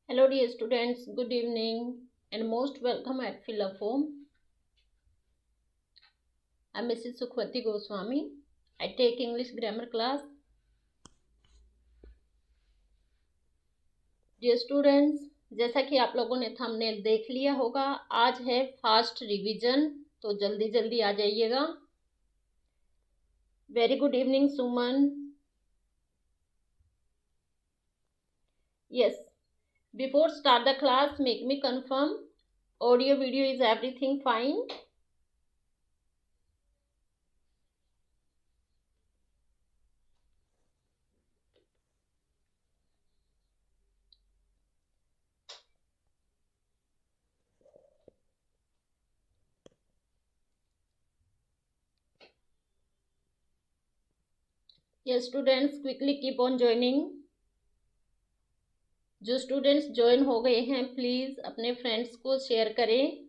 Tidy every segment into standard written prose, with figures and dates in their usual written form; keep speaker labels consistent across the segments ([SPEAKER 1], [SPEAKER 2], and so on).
[SPEAKER 1] Hello dear students, good evening and most welcome at Fill Up Home. I'm Mrs. Sukhwati Goswami. I take English grammar class. Dear students, जैसा कि आप लोगों ने thumbnail देख लिया होगा, आज है फास्ट रिवीजन, तो जल्दी जल्दी आ जाइएगा. Very good evening Suman. Yes, before start the class, make me confirm audio video is everything fine. Yes students, quickly keep on joining. जो स्टूडेंट्स ज्वाइन हो गए हैं प्लीज अपने फ्रेंड्स को शेयर करें.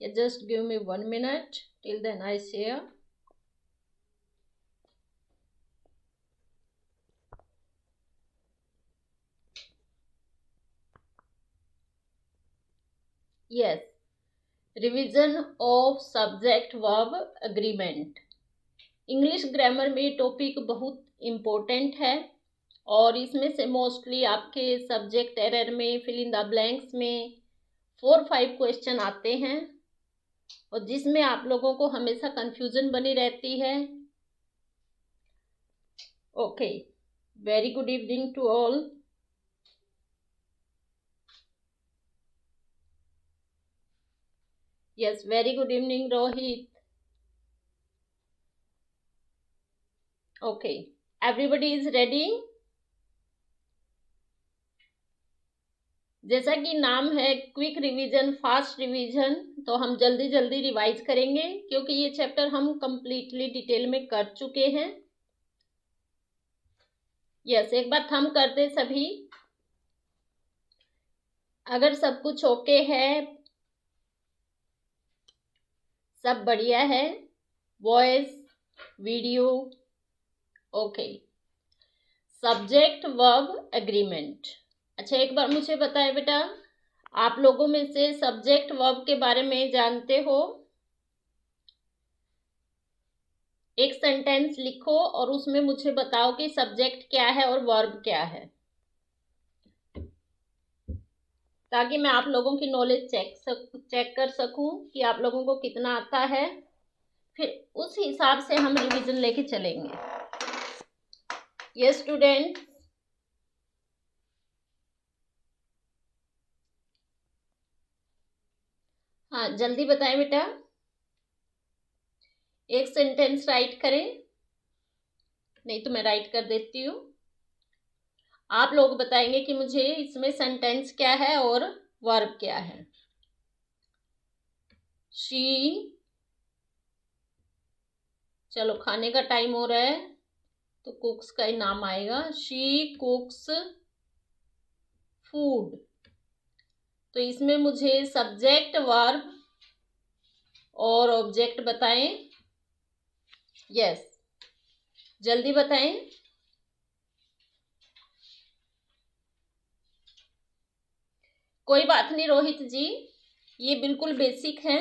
[SPEAKER 1] Just give me 1 minute till then I share. Yes, revision of subject verb agreement. English grammar में topic बहुत important है और इसमें से मोस्टली आपके सब्जेक्ट एरर में, फिल इन द ब्लैंक्स में 4-5 क्वेश्चन आते हैं और जिसमें आप लोगों को हमेशा कंफ्यूजन बनी रहती है. Okay, very good evening to all. Yes, very good evening, Rohit. Okay, everybody is ready. जैसा कि नाम है क्विक रिवीजन, फास्ट रिवीजन, तो हम जल्दी जल्दी रिवाइज करेंगे क्योंकि ये चैप्टर हम कंप्लीटली डिटेल में कर चुके हैं. यस, एक बार थंब कर दे सभी अगर सब कुछ ओके है, सब बढ़िया है. Voice, video okay. Subject verb agreement. अच्छा, एक बार मुझे बताएं बेटा, आप लोगों में से सब्जेक्ट वर्ब के बारे में जानते हो? एक सेंटेंस लिखो और उसमें मुझे बताओ कि सब्जेक्ट क्या है और वर्ब क्या है, ताकि मैं आप लोगों की नॉलेज चेक कर सकूं कि आप लोगों को कितना आता है. फिर उस हिसाब से हम रिवीजन लेके चलेंगे. ये स्टूडेंट, हाँ जल्दी बताएं बेटा. एक सेंटेंस राइट करें, नहीं तो मैं राइट कर देती हूँ. आप लोग बताएंगे कि मुझे इसमें सेंटेंस क्या है और वर्ब क्या है. शी, चलो खाने का टाइम हो रहा है तो कुक्स का ही नाम आएगा. She कुक्स food. तो इसमें मुझे सब्जेक्ट, वर्ब और ऑब्जेक्ट बताएं. यस, जल्दी बताएं. कोई बात नहीं रोहित जी, ये बिल्कुल बेसिक है.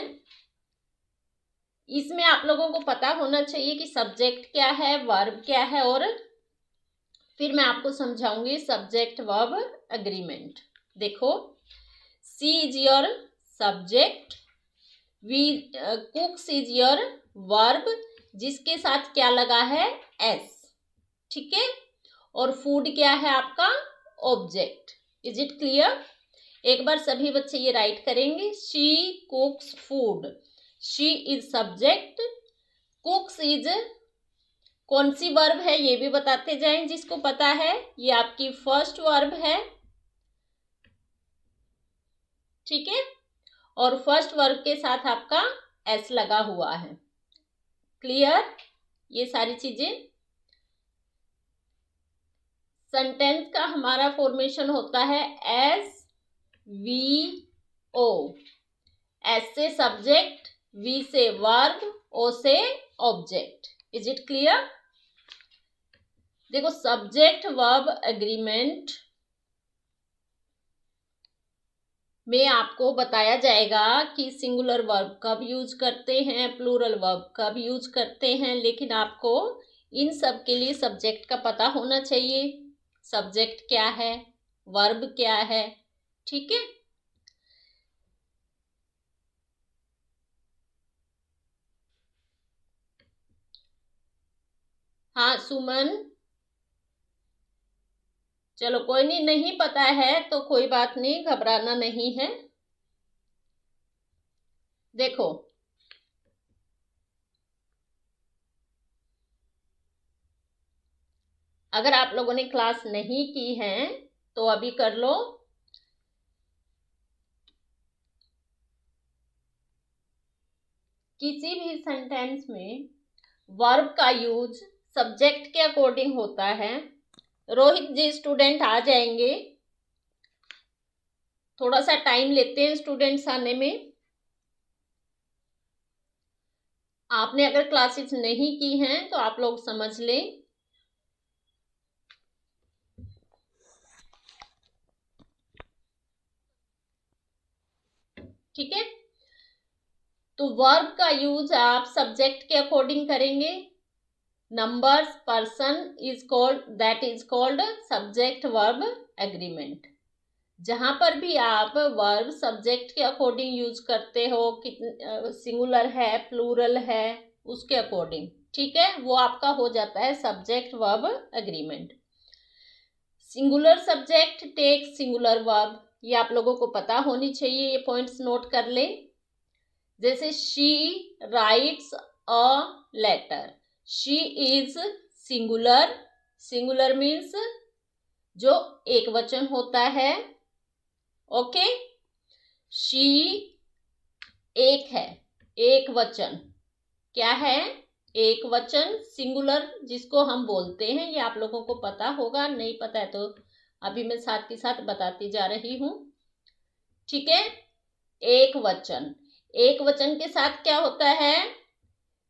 [SPEAKER 1] इसमें आप लोगों को पता होना चाहिए कि सब्जेक्ट क्या है, वर्ब क्या है, और फिर मैं आपको समझाऊंगी सब्जेक्ट वर्ब एग्रीमेंट. देखो, she is your subject, we cooks is your verb, जिसके साथ क्या लगा है, एस. ठीक है, और फूड क्या है आपका, ऑब्जेक्ट. Is it clear? एक बार सभी बच्चे ये राइट करेंगे. She कुक्स food. She is subject, कुक्स is कौन सी वर्ब है ये भी बताते जाएं. जिसको पता है, ये आपकी फर्स्ट वर्ब है. ठीक है, और फर्स्ट वर्ब के साथ आपका एस लगा हुआ है. क्लियर? ये सारी चीजें. सेंटेंस का हमारा फॉर्मेशन होता है एस वी ओ. एस से सब्जेक्ट, वी से वर्ब, ओ से ऑब्जेक्ट. Is it clear? देखो सब्जेक्ट वर्ब एग्रीमेंट में आपको बताया जाएगा कि सिंगुलर वर्ब कब यूज करते हैं, प्लूरल वर्ब कब यूज करते हैं, लेकिन आपको इन सब के लिए सब्जेक्ट का पता होना चाहिए। सब्जेक्ट क्या है, वर्ब क्या है, ठीक है। हाँ सुमन, चलो कोई नहीं, नहीं पता है तो कोई बात नहीं, घबराना नहीं है। देखो अगर आप लोगों ने क्लास नहीं की है तो अभी कर लो। किसी भी सेंटेंस में वर्ब का यूज सब्जेक्ट के अकॉर्डिंग होता है। रोहित जी स्टूडेंट आ जाएंगे, थोड़ा सा टाइम लेते हैं स्टूडेंट्स आने में। आपने अगर क्लासेस नहीं की हैं तो आप लोग समझ लें। ठीक है, तो वर्ब का यूज आप सब्जेक्ट के अकॉर्डिंग करेंगे। Numbers, person is called, that is called subject verb agreement. जहां पर भी आप वर्ब सब्जेक्ट के अकॉर्डिंग यूज करते हो, सिंगुलर है प्लूरल है उसके अकॉर्डिंग, ठीक है, वो आपका हो जाता है subject verb agreement. Singular subject take singular verb, ये आप लोगों को पता होनी चाहिए, ये पॉइंट्स नोट कर ले। जैसे she writes a letter, she is singular, singular means जो एक वचन होता है, ओके। शी एक है, एक वचन, क्या है, एक वचन सिंगुलर जिसको हम बोलते हैं, ये आप लोगों को पता होगा, नहीं पता है तो अभी मैं साथ के साथ बताती जा रही हूं, ठीक है। एक वचन, एक वचन के साथ क्या होता है,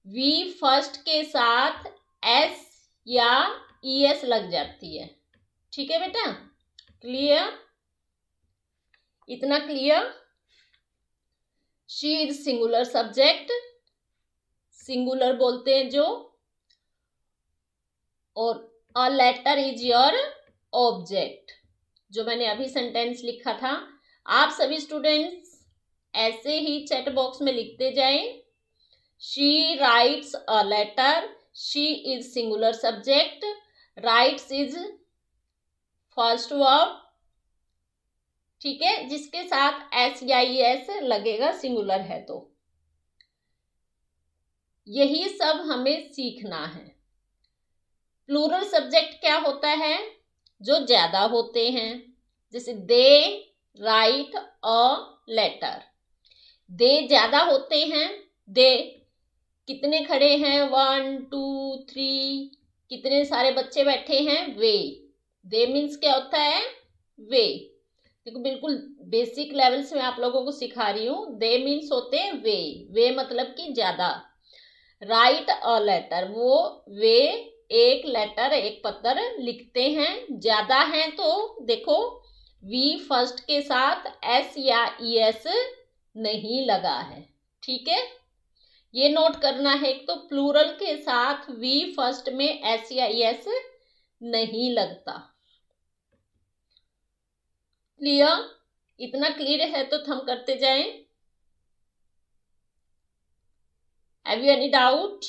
[SPEAKER 1] वी फर्स्ट के साथ एस या ईएस लग जाती है, ठीक है बेटा, क्लियर, इतना clear. She is singular subject, singular बोलते हैं जो, और a letter is your object, जो मैंने अभी सेंटेंस लिखा था। आप सभी स्टूडेंट्स ऐसे ही चैट बॉक्स में लिखते जाएं। She writes a letter, she is singular subject, writes is first verb, ठीक है, जिसके साथ एस या ई एस लगेगा सिंगुलर है तो। यही सब हमें सीखना है। प्लूरल सब्जेक्ट क्या होता है, जो ज्यादा होते हैं, जैसे दे राइट अ लेटर, दे ज्यादा होते हैं, दे कितने खड़े हैं, 1 2 3, कितने सारे बच्चे बैठे हैं, वे, दे मीन्स क्या होता है, वे। देखो बिल्कुल बेसिक लेवल से मैं आप लोगों को सिखा रही हूँ, दे मीन्स होते हैं वे, वे मतलब कि ज्यादा। राइट अ लेटर, वो वे एक लेटर एक पत्र लिखते हैं, ज्यादा हैं तो देखो वी फर्स्ट के साथ एस या ई एस नहीं लगा है, ठीक है, ये नोट करना है। एक तो प्लूरल के साथ वी फर्स्ट में एस या ई एस नहीं लगता, क्लियर, इतना क्लियर है तो हम करते जाएं। Have you any doubt?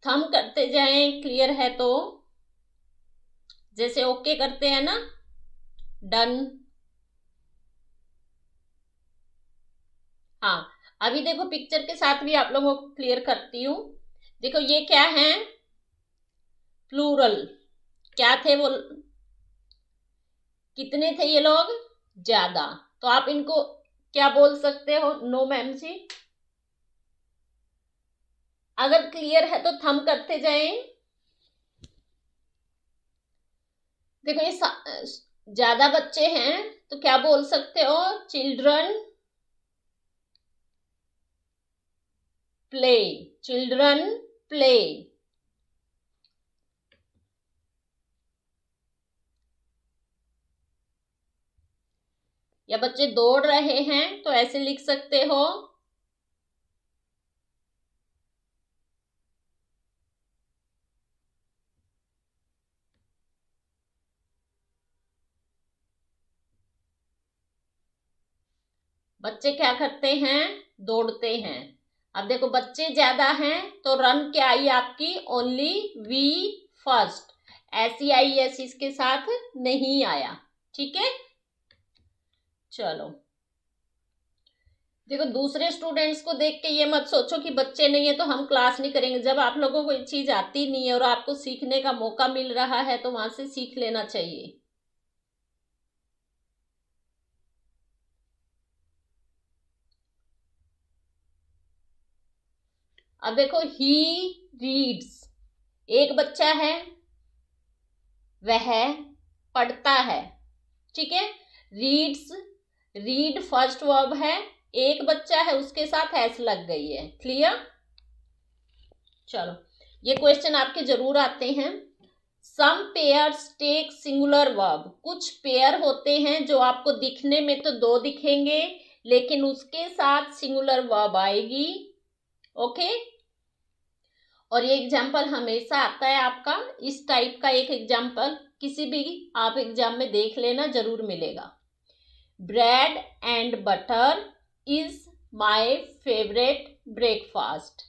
[SPEAKER 1] हम करते जाएं, क्लियर है तो, जैसे ओके करते हैं ना, डन। हाँ अभी देखो पिक्चर के साथ भी आप लोगों को क्लियर करती हूँ। देखो ये क्या है, प्लूरल, क्या थे वो, कितने थे ये लोग, ज्यादा, तो आप इनको क्या बोल सकते हो, नो मैम जी। अगर क्लियर है तो थंब करते जाएं। देखो ये ज्यादा बच्चे हैं तो क्या बोल सकते हो? Children play, children play. या बच्चे दौड़ रहे हैं तो ऐसे लिख सकते हो, बच्चे क्या करते हैं? दौड़ते हैं। अब देखो बच्चे ज्यादा हैं तो रन क्या आई आपकी? ओनली वी फर्स्ट, ऐसी आई, एस इसके साथ नहीं आया। ठीक है, चलो देखो दूसरे स्टूडेंट्स को देख के ये मत सोचो कि बच्चे नहीं है तो हम क्लास नहीं करेंगे। जब आप लोगों को ये चीज आती नहीं है और आपको सीखने का मौका मिल रहा है तो वहां से सीख लेना चाहिए। अब देखो ही रीड्स, एक बच्चा है वह पढ़ता है। ठीक है, रीड्स, रीड फर्स्ट वर्ब है, एक बच्चा है उसके साथ एस लग गई है। क्लियर? चलो ये क्वेश्चन आपके जरूर आते हैं। सम पेयर्स टेक सिंगुलर वर्ब, कुछ पेयर होते हैं जो आपको दिखने में तो दो दिखेंगे लेकिन उसके साथ सिंगुलर वर्ब आएगी। ओके, और ये एग्जाम्पल हमेशा आता है आपका, इस टाइप का एक एग्जाम्पल किसी भी आप एग्जाम में देख लेना, जरूर मिलेगा। Bread and butter is my favourite breakfast.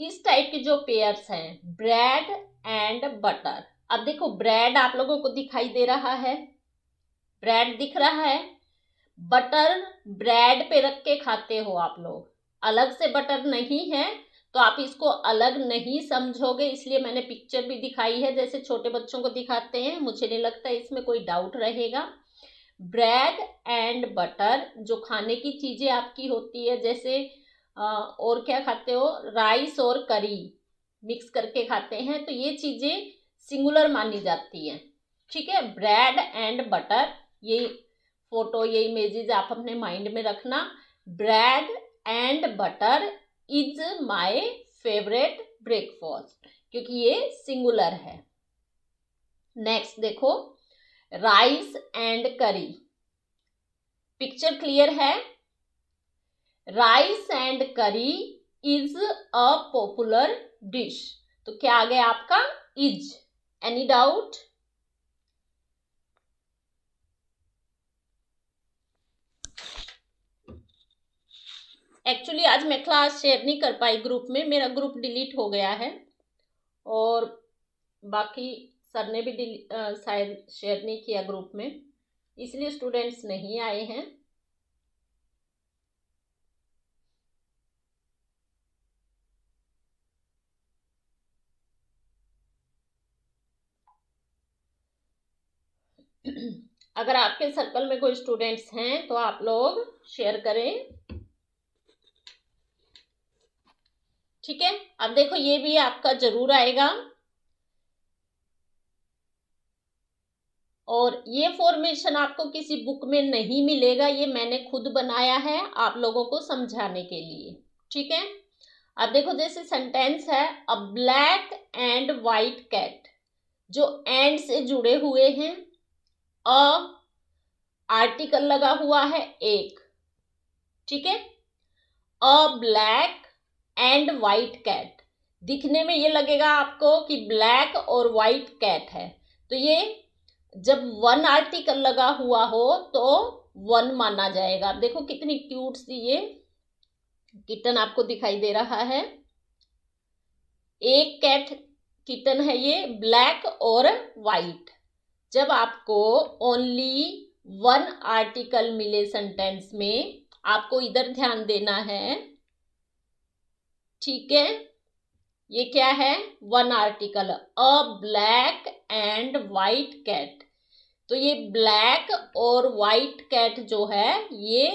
[SPEAKER 1] इस टाइप के जो पेयर्स हैं, ब्रेड एंड बटर। अब देखो ब्रेड आप लोगों को दिखाई दे रहा है, ब्रेड दिख रहा है, बटर ब्रेड पे रख के खाते हो आप लोग, अलग से बटर नहीं है तो आप इसको अलग नहीं समझोगे, इसलिए मैंने पिक्चर भी दिखाई है जैसे छोटे बच्चों को दिखाते हैं। मुझे नहीं लगता इसमें कोई डाउट रहेगा। ब्रेड एंड बटर जो खाने की चीजें आपकी होती है, जैसे और क्या खाते हो, राइस और करी मिक्स करके खाते हैं, तो ये चीजें सिंगुलर मानी जाती हैं। ठीक है, ब्रेड एंड बटर, ये फोटो ये इमेजेस आप अपने माइंड में रखना। Bread and butter is my favourite breakfast, क्योंकि ये सिंगुलर है। नेक्स्ट देखो, राइस एंड करी, पिक्चर क्लियर है? राइस एंड करी इज अ पॉपुलर डिश, तो क्या आ गया आपका? इज। Any doubt? एक्चुअली आज मैं क्लास शेयर नहीं कर पाई ग्रुप में, मेरा ग्रुप डिलीट हो गया है और बाकी सर ने भी शायद शेयर नहीं किया ग्रुप में, इसलिए स्टूडेंट्स नहीं आए हैं। अगर आपके सर्कल में कोई स्टूडेंट्स हैं तो आप लोग शेयर करें। ठीक है, अब देखो ये भी आपका जरूर आएगा, और ये फॉर्मेशन आपको किसी बुक में नहीं मिलेगा, ये मैंने खुद बनाया है आप लोगों को समझाने के लिए। ठीक है, अब देखो जैसे सेंटेंस है, a black and white cat, जो एंड से जुड़े हुए हैं, अ आर्टिकल लगा हुआ है एक। ठीक है, a black and white cat, दिखने में ये लगेगा आपको कि ब्लैक और वाइट कैट है, तो ये जब वन आर्टिकल लगा हुआ हो तो वन माना जाएगा। देखो कितनी क्यूट सी ये किटन आपको दिखाई दे रहा है, एक कैट किटन है ये, ब्लैक और वाइट। जब आपको ओनली वन आर्टिकल मिले सेंटेंस में, आपको इधर ध्यान देना है। ठीक है, ये क्या है? One article, a black and white cat, तो ये ब्लैक और वाइट कैट जो है ये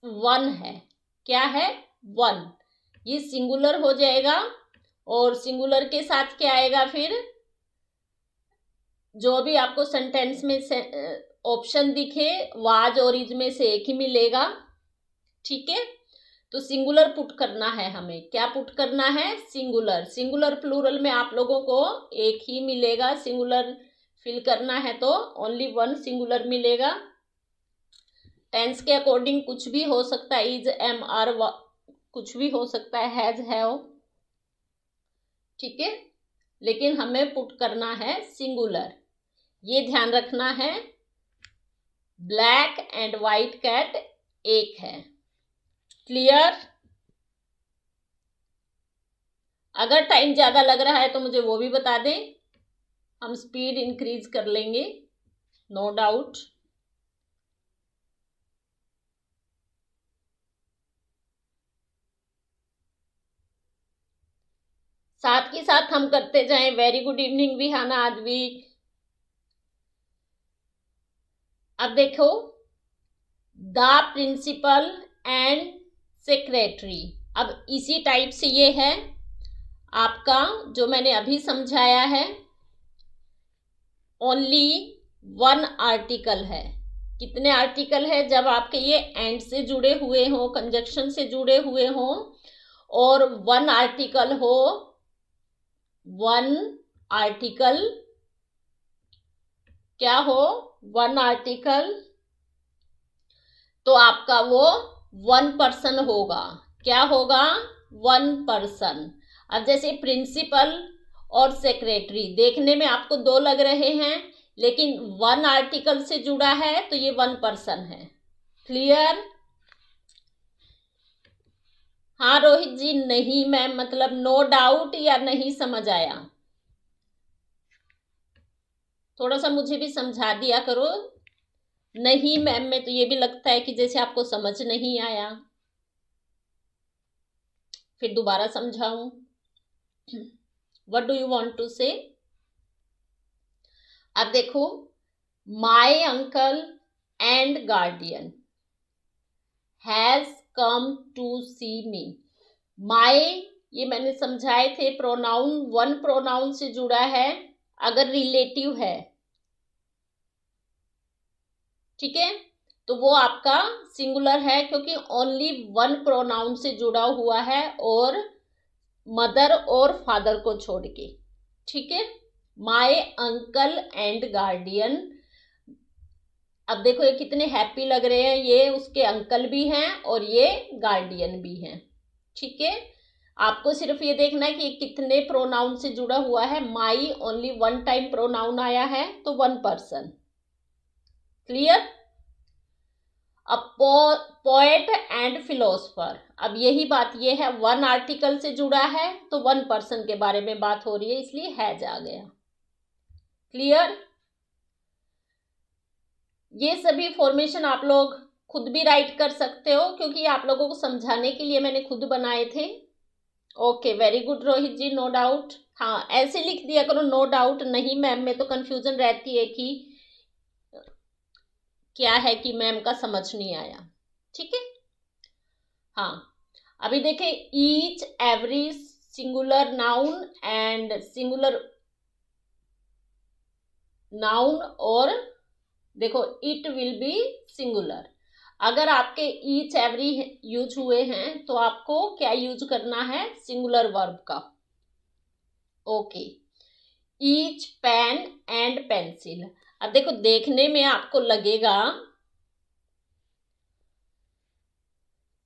[SPEAKER 1] वन है। क्या है? वन। ये सिंगुलर हो जाएगा और सिंगुलर के साथ क्या आएगा फिर? जो भी आपको सेंटेंस में ऑप्शन दिखे वाज और इज में से एक ही मिलेगा, ठीक है। तो सिंगुलर पुट करना है हमें, क्या पुट करना है, सिंगुलर। सिंगुलर प्लूरल में आप लोगों को एक ही मिलेगा, सिंगुलर फिल करना है तो ओनली वन सिंगुलर मिलेगा। टेंस के अकॉर्डिंग कुछ भी हो सकता है, इज, एम, आर, कुछ भी हो सकता है, हैज, हैव, ठीक है, लेकिन हमें पुट करना है सिंगुलर, ये ध्यान रखना है। ब्लैक एंड व्हाइट कैट एक है, क्लियर। अगर टाइम ज्यादा लग रहा है तो मुझे वो भी बता दें, हम स्पीड इंक्रीज कर लेंगे, नो डाउट। साथ ही साथ हम करते जाएं। Very good evening Vihana Aadvi. अब देखो, द प्रिंसिपल एंड सेक्रेटरी, अब इसी टाइप से ये है आपका जो मैंने अभी समझाया है, ओनली वन आर्टिकल है। कितने आर्टिकल है, जब आपके ये एंड से जुड़े हुए हो, कंजक्शन से जुड़े हुए हो और वन आर्टिकल हो, वन आर्टिकल, क्या हो, वन आर्टिकल, तो आपका वो वन पर्सन होगा। क्या होगा, वन पर्सन। अब जैसे प्रिंसिपल और सेक्रेटरी देखने में आपको दो लग रहे हैं, लेकिन वन आर्टिकल से जुड़ा है तो ये वन पर्सन है, क्लियर। हाँ रोहित जी, नहीं मैम, मतलब नो डाउट या नहीं समझ आया, थोड़ा सा मुझे भी समझा दिया करो। नहीं मैम, में तो ये भी लगता है कि जैसे आपको समझ नहीं आया, फिर दोबारा समझाऊं। What do you want to say. अब देखो, my uncle and guardian has come to see me. My, ये मैंने समझाए थे, प्रोनाउन वन प्रोनाउन से जुड़ा है अगर रिलेटिव है, ठीक है, तो वो आपका सिंगुलर है क्योंकि ओनली वन प्रोनाउन से जुड़ा हुआ है और मदर और फादर को छोड़ के, ठीक है। माय अंकल एंड गार्डियन, अब देखो ये कितने हैप्पी लग रहे हैं, ये उसके अंकल भी हैं और ये गार्डियन भी हैं, ठीक है। आपको सिर्फ ये देखना है कि कितने प्रोनाउन से जुड़ा हुआ है। My only one time pronoun आया है तो वन पर्सन, क्लियर। अब पोएट एंड फिलोसफर, अब यही बात ये है, वन आर्टिकल से जुड़ा है तो वन पर्सन के बारे में बात हो रही है, इसलिए हैज आ गया, क्लियर। ये सभी फॉर्मेशन आप लोग खुद भी राइट कर सकते हो क्योंकि आप लोगों को समझाने के लिए मैंने खुद बनाए थे। ओके, वेरी गुड रोहित जी, नो डाउट। हाँ, ऐसे लिख दिया करो नो डाउट। नहीं मैम, में तो कंफ्यूजन रहती है कि क्या है कि मैम का समझ नहीं आया, ठीक है। हाँ, अभी देखें, each, every, singular noun and singular noun, और देखो इट विल बी सिंगुलर। अगर आपके ईच एवरी यूज हुए हैं तो आपको क्या यूज करना है, सिंगुलर वर्ब का। Okay, each pen and pencil, अब देखो देखने में आपको लगेगा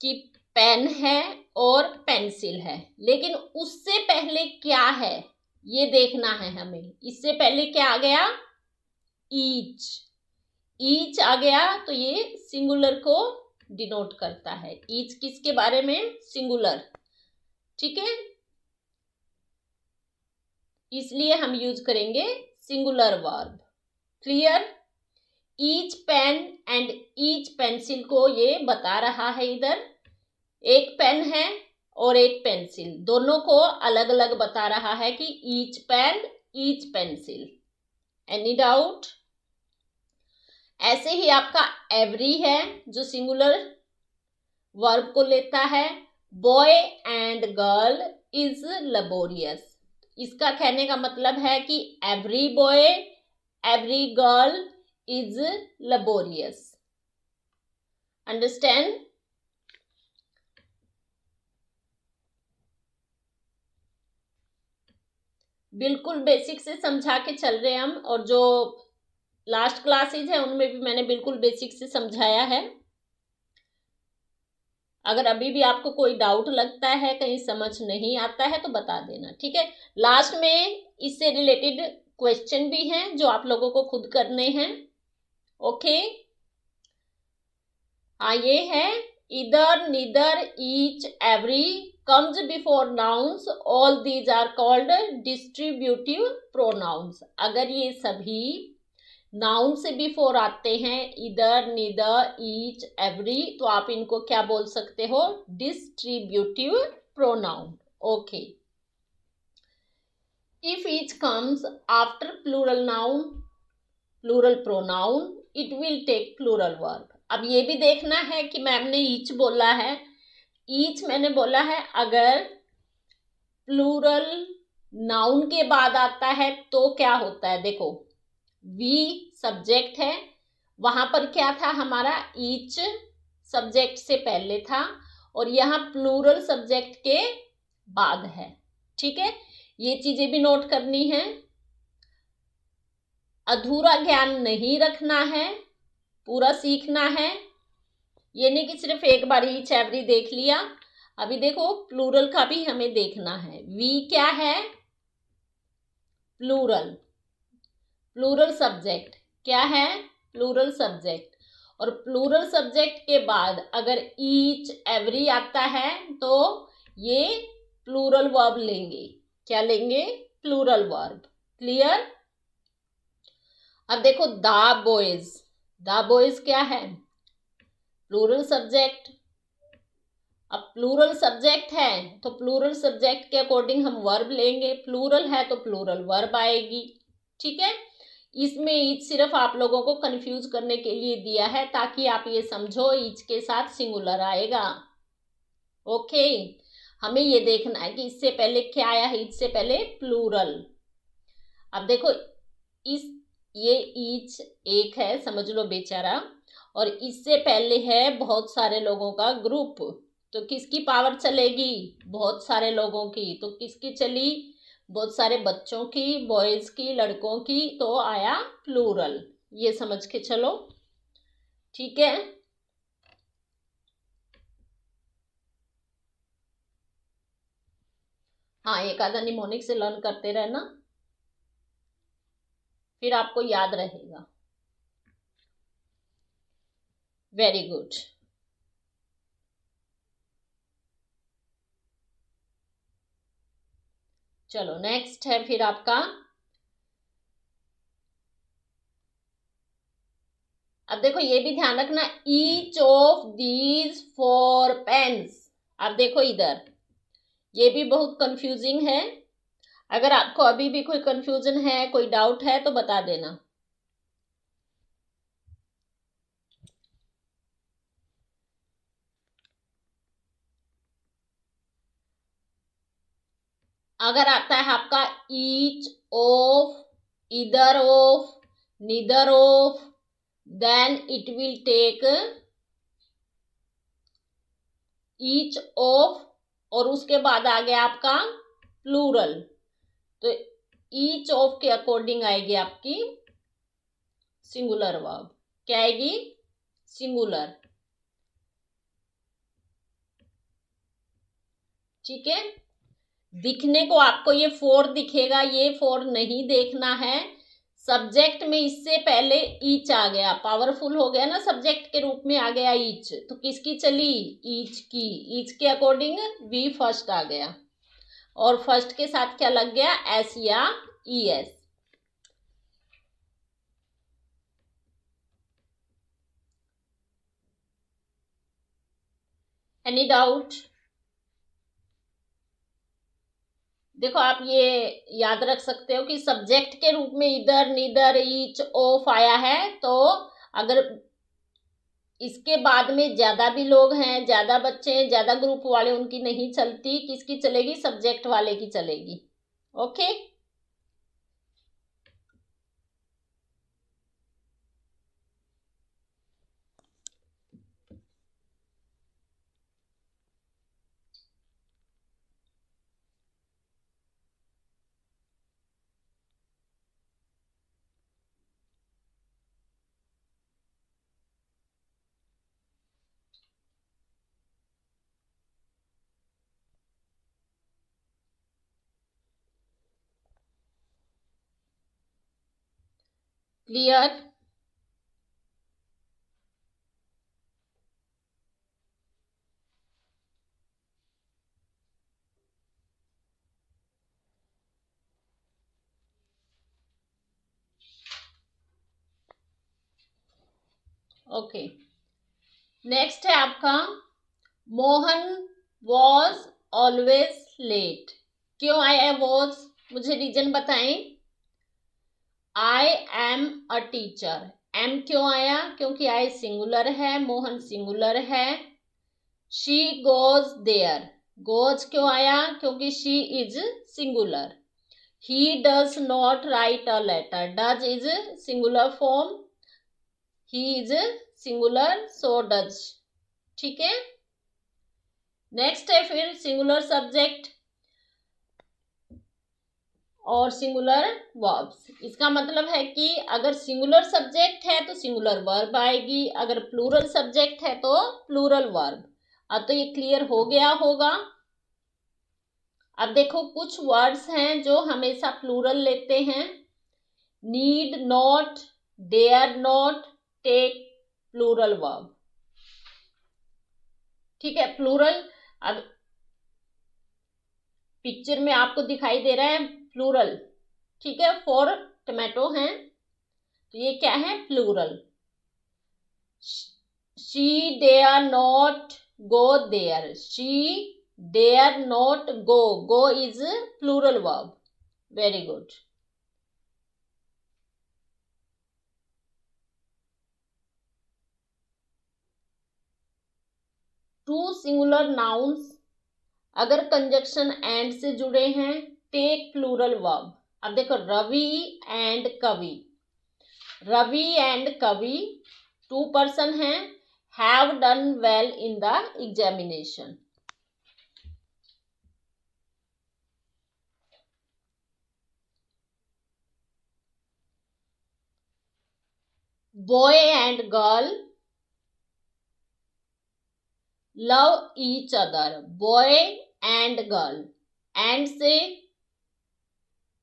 [SPEAKER 1] कि पेन है और पेंसिल है, लेकिन उससे पहले क्या है ये देखना है हमें। इससे पहले क्या आ गया, ईच, ईच आ गया तो ये सिंगुलर को डिनोट करता है। ईच किसके बारे में, सिंगुलर, ठीक है, इसलिए हम यूज करेंगे singular verb, clear. Each pen and each pencil को ये बता रहा है, इधर एक पेन है और एक पेंसिल, दोनों को अलग अलग बता रहा है कि each pen each pencil. Any doubt. ऐसे ही आपका एवरी है जो सिंगुलर वर्ब को लेता है। Boy and girl is laborious, इसका कहने का मतलब है कि every boy every girl is laborious. Understand? बिल्कुल बेसिक से समझा के चल रहे हैं हम, और जो लास्ट क्लासेज है उनमें भी मैंने बिल्कुल बेसिक से समझाया है। अगर अभी भी आपको कोई डाउट लगता है, कहीं समझ नहीं आता है, तो बता देना, ठीक है। लास्ट में इससे रिलेटेड क्वेश्चन भी हैं जो आप लोगों को खुद करने हैं। ओके, हाँ, ये है इधर, neither, each, every comes before nouns, all these are called distributive pronouns। अगर ये सभी नाउन से बिफोर आते हैं, इधर, नीदर, ईच, एवरी, तो आप इनको क्या बोल सकते हो? Distributive pronoun. Okay, if each comes after plural noun, plural pronoun, it will take plural verb. अब ये भी देखना है कि मैम ने ईच बोला है, ईच मैंने बोला है, अगर प्लूरल नाउन के बाद आता है तो क्या होता है? देखो, वी सब्जेक्ट है, वहां पर क्या था हमारा? ईच सब्जेक्ट से पहले था, और यहाँ प्लूरल सब्जेक्ट के बाद है, ठीक है। ये चीजें भी नोट करनी है। अधूरा ज्ञान नहीं रखना है, पूरा सीखना है। ये नहीं कि सिर्फ एक बार ईच एवरी देख लिया। अभी देखो, प्लूरल का भी हमें देखना है। वी क्या है? प्लूरल, प्लूरल सब्जेक्ट क्या है? Plural subject. और प्लूरल सब्जेक्ट के बाद अगर ईच एवरी आता है तो ये प्लूरल वर्ब लेंगे। क्या लेंगे? Plural verb. क्लियर? अब देखो, द बॉयज, द बॉयज क्या है? Plural subject. अब प्लूरल सब्जेक्ट है तो प्लूरल सब्जेक्ट के अकॉर्डिंग हम वर्ब लेंगे। प्लूरल है तो प्लूरल वर्ब आएगी, ठीक है। इसमें ईच सिर्फ आप लोगों को कंफ्यूज करने के लिए दिया है, ताकि आप ये समझो ईच के साथ सिंगुलर आएगा। ओके, हमें ये देखना है कि इससे पहले क्या आया है? ईच से पहले प्लूरल। अब देखो, ये ईच एक है, समझ लो बेचारा, और इससे पहले है बहुत सारे लोगों का ग्रुप, तो किसकी पावर चलेगी? बहुत सारे लोगों की। तो किसकी चली? बहुत सारे बच्चों की, बॉयज की, लड़कों की, तो आया प्लूरल। ये समझ के चलो, ठीक है। हाँ, एक आधा निमोनिक से लर्न करते रहना, फिर आपको याद रहेगा। Very good. चलो, नेक्स्ट है फिर आपका, अब देखो ये भी ध्यान रखना, ईच ऑफ दीज 4 पेन्स। अब देखो इधर, ये भी बहुत कंफ्यूजिंग है। अगर आपको अभी भी कोई कंफ्यूजन है, कोई डाउट है, तो बता देना। अगर आता है आपका each of, either of, neither of, then it will take each of, और उसके बाद आ गया आपका प्लूरल, तो ईच ऑफ के अकॉर्डिंग आएगी आपकी सिंगुलर वर्ब। क्या आएगी? सिंगुलर, ठीक है। दिखने को आपको ये 4 दिखेगा, ये 4 नहीं देखना है। सब्जेक्ट में इससे पहले ईच आ गया, पावरफुल हो गया ना, सब्जेक्ट के रूप में आ गया ईच, तो किसकी चली? ईच की। ईच के अकॉर्डिंग वी फर्स्ट आ गया, और फर्स्ट के साथ क्या लग गया? एस या ई एस। Any doubt? देखो, आप ये याद रख सकते हो कि सब्जेक्ट के रूप में इधर, नीदर, ईच, ऑफ आया है, तो अगर इसके बाद में ज्यादा भी लोग हैं, ज्यादा बच्चे हैं, ज्यादा ग्रुप वाले, उनकी नहीं चलती। किसकी चलेगी? सब्जेक्ट वाले की चलेगी। Okay, clear? ओके, नेक्स्ट है आपका मोहन वॉज ऑलवेज लेट। क्यों आया वॉज? मुझे रीजन बताएं। I am a teacher, am क्यों आया? क्योंकि आई सिंगुलर है, मोहन सिंगुलर है। शी गोज देयर, गोज क्यों आया? क्योंकि she is singular. He does not write a letter, does is singular form, he is singular, so does. ठीक है, नेक्स्ट है फिर सिंगुलर सब्जेक्ट और सिंगुलर वर्ब्स। इसका मतलब है कि अगर सिंगुलर सब्जेक्ट है तो सिंगुलर वर्ब आएगी, अगर प्लूरल सब्जेक्ट है तो प्लूरल वर्ब। अब तो ये क्लियर हो गया होगा। अब देखो कुछ वर्ड्स हैं जो हमेशा प्लूरल लेते हैं। Need not, dare not, take, plural verb. ठीक है, प्लूरल। अब पिक्चर में आपको दिखाई दे रहा है प्लूरल, ठीक है, 4 टमाटो हैं तो ये क्या है? Plural. She dare not go there, she dare not go, go is plural verb. Very good. Two singular nouns अगर कंजक्शन एंड से जुड़े हैं, टेक प्लूरल वर्ब। अब देखो रवि एंड कवि, रवि एंड कवि 2 पर्सन हैं, have done well in the examination. Boy and girl love each other, boy and girl, and से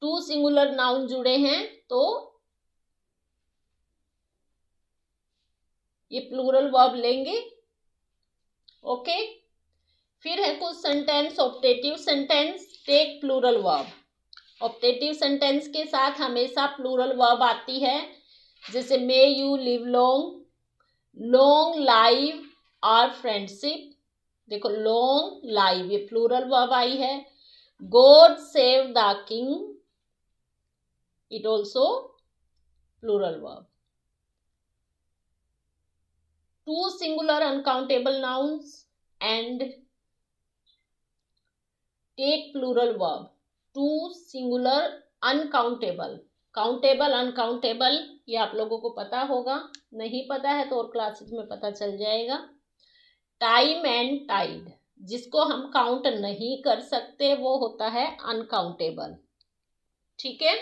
[SPEAKER 1] 2 सिंगुलर नाउन जुड़े हैं तो ये प्लूरल वर्ब लेंगे। ओके, फिर है कुछ sentence, optative sentence, take plural verb. Optative sentence के साथ हमेशा प्लूरल वर्ब आती है, जैसे may you live long, long live our friendship. देखो लॉन्ग लाइव ये प्लूरल वर्ब आई है। God save the king, it also plural verb. 2 singular uncountable nouns and take plural verb। 2 singular uncountable, countable uncountable ये आप लोगों को पता होगा, नहीं पता है तो और क्लासेस में पता चल जाएगा। टाइम एंड टाइड, जिसको हम काउंट नहीं कर सकते वो होता है अनकाउंटेबल। ठीक है,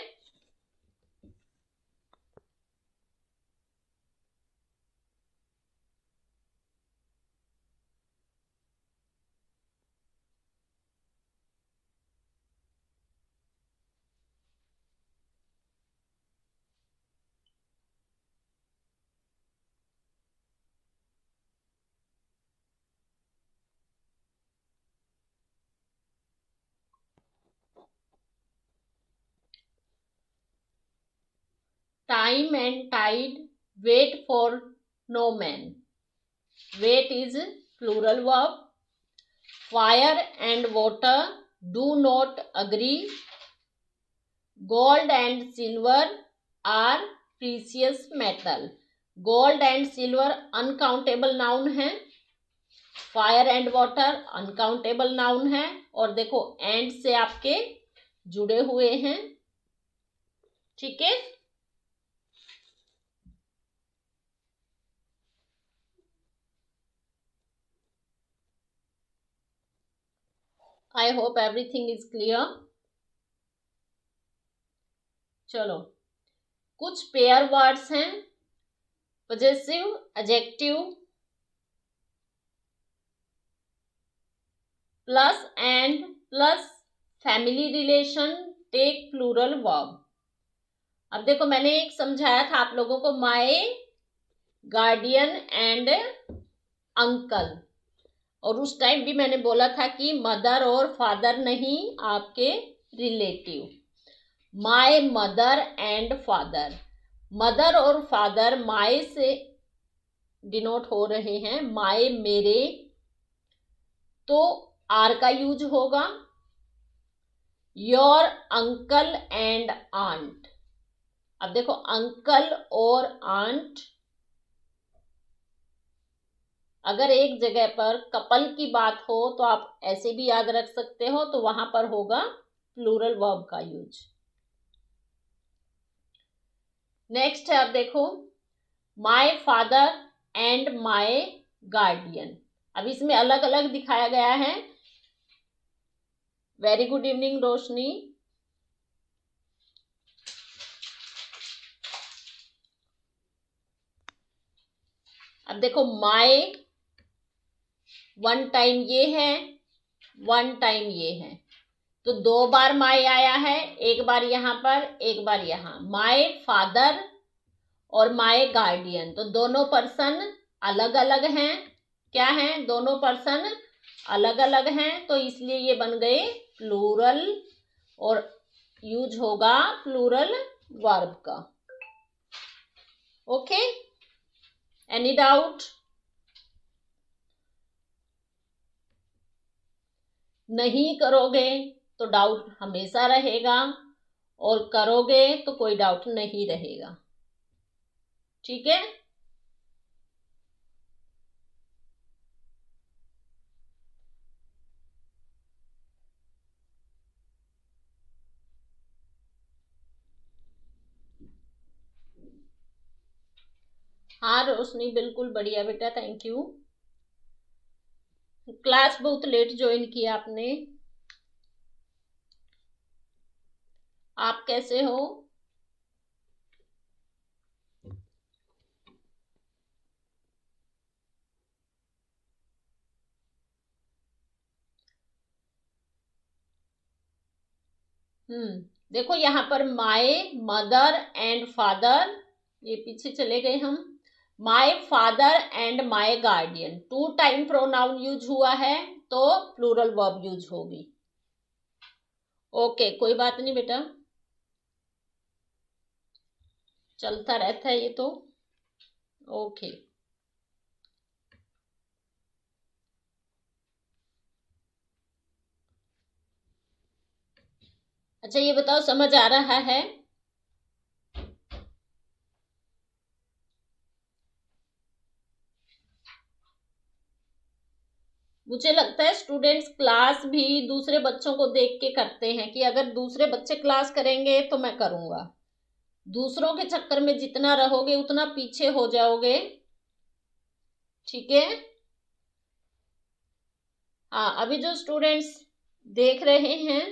[SPEAKER 1] time and tide, wait for no man, wait is plural verb। fire and water do not agree, gold and silver are precious metal। gold and silver uncountable noun है, fire and water uncountable noun है, और देखो and से आपके जुड़े हुए हैं। ठीक है, I hope everything is clear. चलो कुछ पेयर वर्ड्स हैं, possessive, adjective, plus and, plus family relation, take plural verb. अब देखो मैंने एक समझाया था आप लोगों को, माय गार्डियन एंड अंकल, और उस टाइम भी मैंने बोला था कि मदर और फादर नहीं, आपके relative. My mother and father, mother और फादर माय से डिनोट हो रहे हैं, माय मेरे, तो आर का यूज होगा। योर अंकल एंड आंट, अब देखो अंकल और आंट, अगर एक जगह पर कपल की बात हो तो आप ऐसे भी याद रख सकते हो, तो वहां पर होगा प्लूरल वर्ब का यूज। नेक्स्ट है, अब देखो my father and my guardian, अब इसमें अलग अलग दिखाया गया है। वेरी गुड इवनिंग रोशनी। अब देखो माय वन टाइम ये है, वन टाइम ये है, तो दो बार माय आया है, एक बार यहां पर एक बार यहां। माय फादर और माय गार्डियन, तो दोनों पर्सन अलग अलग हैं। क्या हैं? दोनों पर्सन अलग अलग हैं, तो इसलिए ये बन गए प्लूरल और यूज होगा प्लूरल वर्ब का। Okay, any doubt? नहीं करोगे तो डाउट हमेशा रहेगा, और करोगे तो कोई डाउट नहीं रहेगा। ठीक है, हाँ रोशनी बिल्कुल बढ़िया बेटा, थैंक यू। क्लास बहुत लेट ज्वाइन किया आपने, आप कैसे हो? देखो यहाँ पर माय मदर एंड फादर, ये पीछे चले गए हम। My father and my guardian, two time pronoun use हुआ है, तो प्लूरल वर्ब यूज होगी। ओके, कोई बात नहीं बेटा, चलता रहता है ये तो। ओके, अच्छा ये बताओ समझ आ रहा है? मुझे लगता है स्टूडेंट्स क्लास भी दूसरे बच्चों को देख के करते हैं, कि अगर दूसरे बच्चे क्लास करेंगे तो मैं करूंगा। दूसरों के चक्कर में जितना रहोगे उतना पीछे हो जाओगे। ठीक है, हाँ अभी जो स्टूडेंट्स देख रहे हैं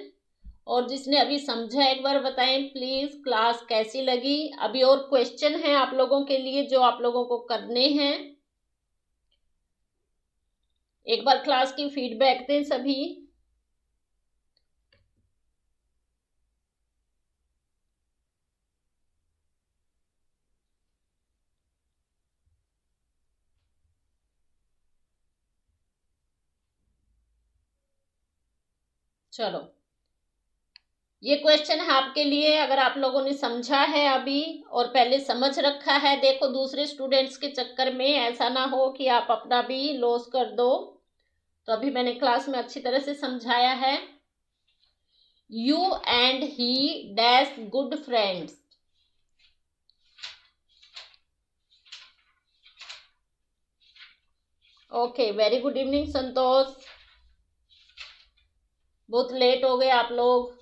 [SPEAKER 1] और जिसने अभी समझा, एक बार बताएं प्लीज क्लास कैसी लगी। अभी और क्वेश्चन हैं आप लोगों के लिए जो आप लोगों को करने हैं, एक बार क्लास की फीडबैक दें सभी। चलो, ये क्वेश्चन है आपके लिए, अगर आप लोगों ने समझा है अभी और पहले समझ रखा है। देखो दूसरे स्टूडेंट्स के चक्कर में ऐसा ना हो कि आप अपना भी लॉस कर दो, तो अभी मैंने क्लास में अच्छी तरह से समझाया है। You and he dash good friends. Okay, very good evening Santosh, बहुत लेट हो गए आप लोग।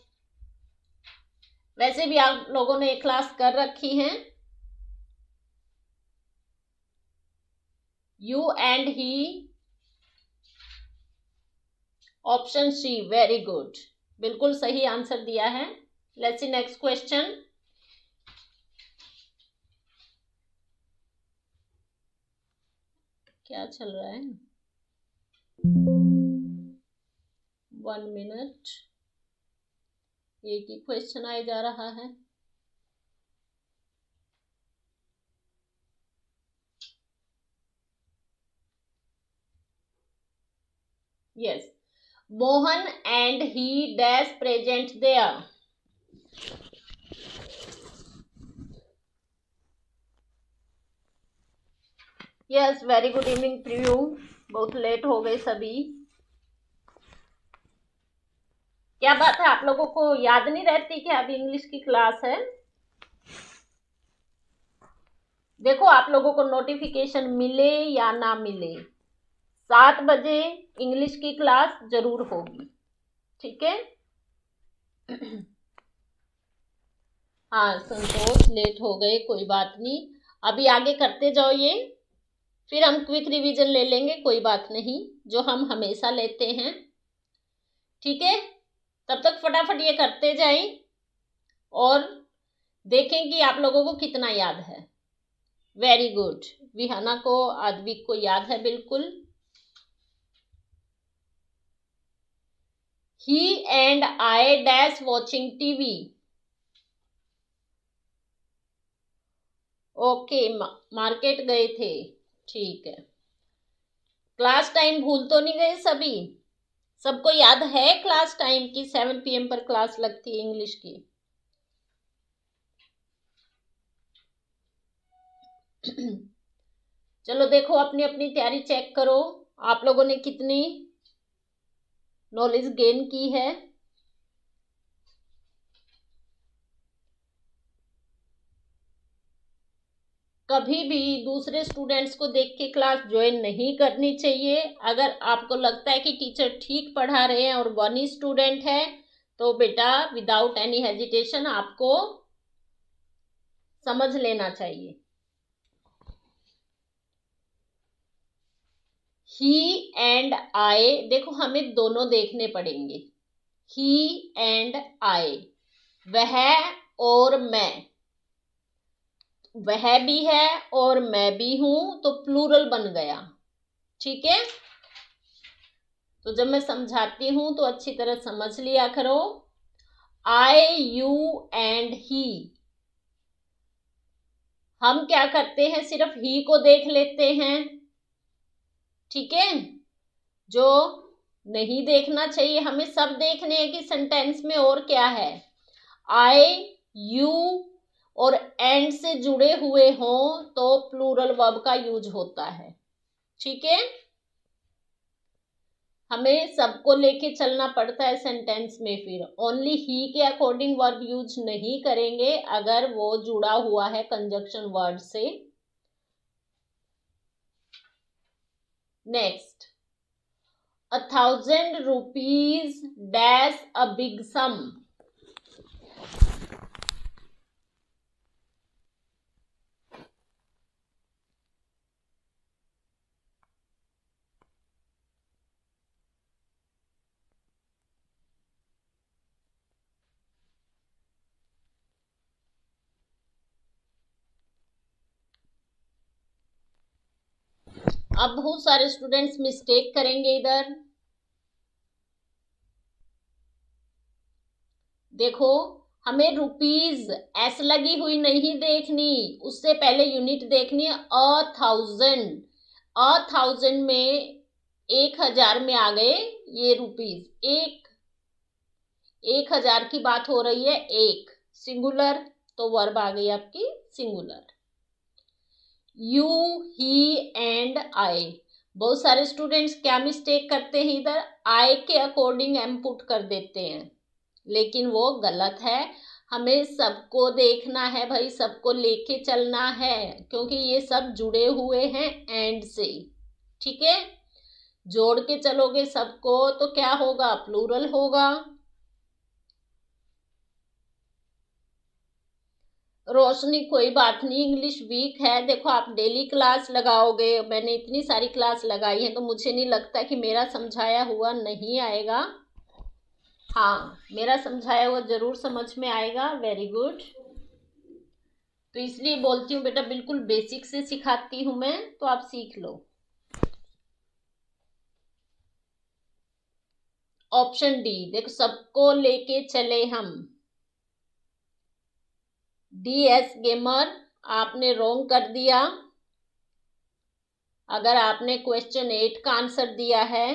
[SPEAKER 1] वैसे भी आप लोगों ने एक क्लास कर रखी है। You and he, option C, very good, बिल्कुल सही आंसर दिया है। Let's see next question. क्या चल रहा है? 1 मिनट, एक ही क्वेश्चन आए जा रहा है। Yes, Mohan and he dash present there. Yes, very good evening to you. बहुत लेट हो गए सभी। क्या बात है, आप लोगों को याद नहीं रहती कि अभी इंग्लिश की क्लास है? देखो, आप लोगों को नोटिफिकेशन मिले या ना मिले, 7 बजे इंग्लिश की क्लास जरूर होगी, ठीक है? हाँ संतोष, लेट हो गए, कोई बात नहीं, अभी आगे करते जाओ ये, फिर हम क्विक रिवीजन ले लेंगे, कोई बात नहीं, जो हम हमेशा लेते हैं, ठीक है? तब तक फटाफट ये करते जाएं और देखें कि आप लोगों को कितना याद है। वेरी गुड, विहाना को, आद्विक को याद है बिल्कुल। He and I dash watching TV. Okay, market गए थे, ठीक है। क्लास टाइम भूल तो नहीं गए सभी? सबको याद है क्लास टाइम की? 7 PM पर क्लास लगती है इंग्लिश की। चलो देखो, अपनी अपनी तैयारी चेक करो, आप लोगों ने कितनी नॉलेज गेन की है। कभी भी दूसरे स्टूडेंट्स को देख के क्लास ज्वाइन नहीं करनी चाहिए। अगर आपको लगता है कि टीचर ठीक पढ़ा रहे हैं और 1 ही स्टूडेंट है, तो बेटा विदाउट एनी हेजिटेशन आपको समझ लेना चाहिए। ही एंड आई, देखो हमें दोनों देखने पड़ेंगे। ही एंड आई, वह और मैं, वह भी है और मैं भी हूं, तो प्लूरल बन गया, ठीक है? तो जब मैं समझाती हूं तो अच्छी तरह समझ लिया करो। आई, यू एंड ही, हम क्या करते हैं, सिर्फ ही को देख लेते हैं, ठीक है? जो नहीं देखना चाहिए, हमें सब देखने हैं कि सेंटेंस में और क्या है। आई, यू और एंड से जुड़े हुए हों तो प्लूरल वर्ब का यूज होता है, ठीक है? हमें सबको लेके चलना पड़ता है सेंटेंस में, फिर ओनली ही के अकॉर्डिंग वर्ब यूज नहीं करेंगे अगर वो जुड़ा हुआ है कंजक्शन वर्ड से। Next, 1,000 rupees dash a big sum. अब बहुत सारे स्टूडेंट्स मिस्टेक करेंगे इधर, देखो हमें रुपीज एस लगी हुई नहीं देखनी, उससे पहले यूनिट देखनी है। 1,000, 1,000 में 1,000 में आ गए ये रुपीज, 1,000 की बात हो रही है, एक सिंगुलर, तो वर्ब आ गई आपकी सिंगुलर। यू, ही एंड आई, बहुत सारे स्टूडेंट्स क्या मिस्टेक करते हैं, इधर आई के अकॉर्डिंग एम पुट कर देते हैं, लेकिन वो गलत है। हमें सबको देखना है भाई, सबको लेके चलना है, क्योंकि ये सब जुड़े हुए हैं एंड से, ठीक है? जोड़ के चलोगे सबको तो क्या होगा, प्लूरल होगा। रोशनी, कोई बात नहीं, इंग्लिश वीक है, देखो आप डेली क्लास लगाओगे, मैंने इतनी सारी क्लास लगाई है, तो मुझे नहीं लगता कि मेरा समझाया हुआ नहीं आएगा। हाँ, मेरा समझाया हुआ जरूर समझ में आएगा। वेरी गुड, तो इसलिए बोलती हूँ बेटा, बिल्कुल बेसिक से सिखाती हूँ मैं, तो आप सीख लो। ऑप्शन डी, देखो सबको लेके चले हम, डी एस गेमर, आपने रॉन्ग कर दिया। अगर आपने क्वेश्चन 8 का आंसर दिया है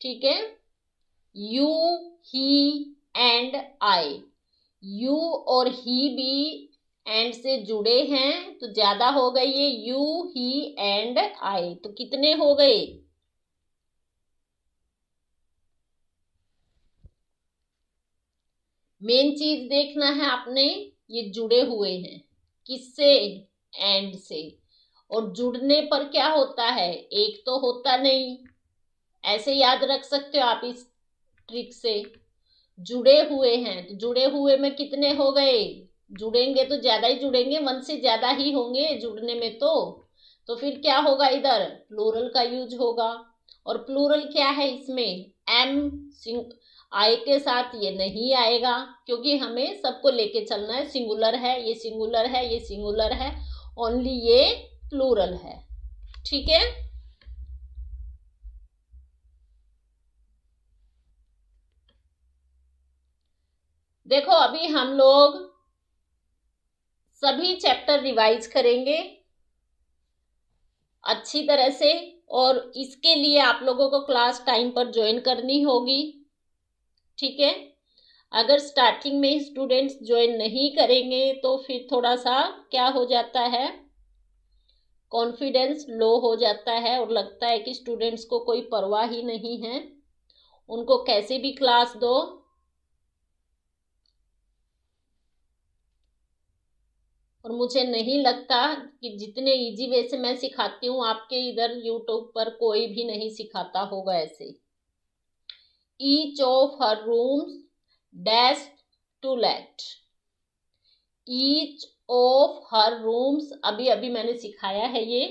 [SPEAKER 1] ठीक है। You, he and I, you और ही भी एंड से जुड़े हैं तो ज्यादा हो गए ये यू, ही एंड आई, तो कितने हो गए? मेन चीज देखना है आपने, ये जुड़े हुए हैं किससे? एंड से। और जुड़ने पर क्या होता है? एक तो होता नहीं, ऐसे याद रख सकते हो आप इस ट्रिक से। जुड़े हुए हैं तो जुड़े हुए में कितने हो गए? जुड़ेंगे तो ज्यादा ही जुड़ेंगे, वन से ज्यादा ही होंगे जुड़ने में तो फिर क्या होगा? इधर प्लूरल का यूज होगा। और प्लूरल क्या है इसमें? एम, आई के साथ ये नहीं आएगा क्योंकि हमें सबको लेके चलना है। सिंगुलर है, ये सिंगुलर है, ये सिंगुलर है, ओनली ये प्लूरल है। ठीक है। देखो अभी हम लोग सभी चैप्टर रिवाइज करेंगे अच्छी तरह से, और इसके लिए आप लोगों को क्लास टाइम पर ज्वाइन करनी होगी। ठीक है। अगर स्टार्टिंग में स्टूडेंट्स ज्वाइन नहीं करेंगे तो फिर थोड़ा सा क्या हो जाता है, कॉन्फिडेंस लो हो जाता है और लगता है कि स्टूडेंट्स को कोई परवाह ही नहीं है, उनको कैसे भी क्लास दो। और मुझे नहीं लगता कि जितने इजी वे से मैं सिखाती हूँ आपके इधर यूट्यूब पर कोई भी नहीं सिखाता होगा ऐसे। Each of her rooms dash to late, each of her rooms अभी अभी मैंने सिखाया है ये।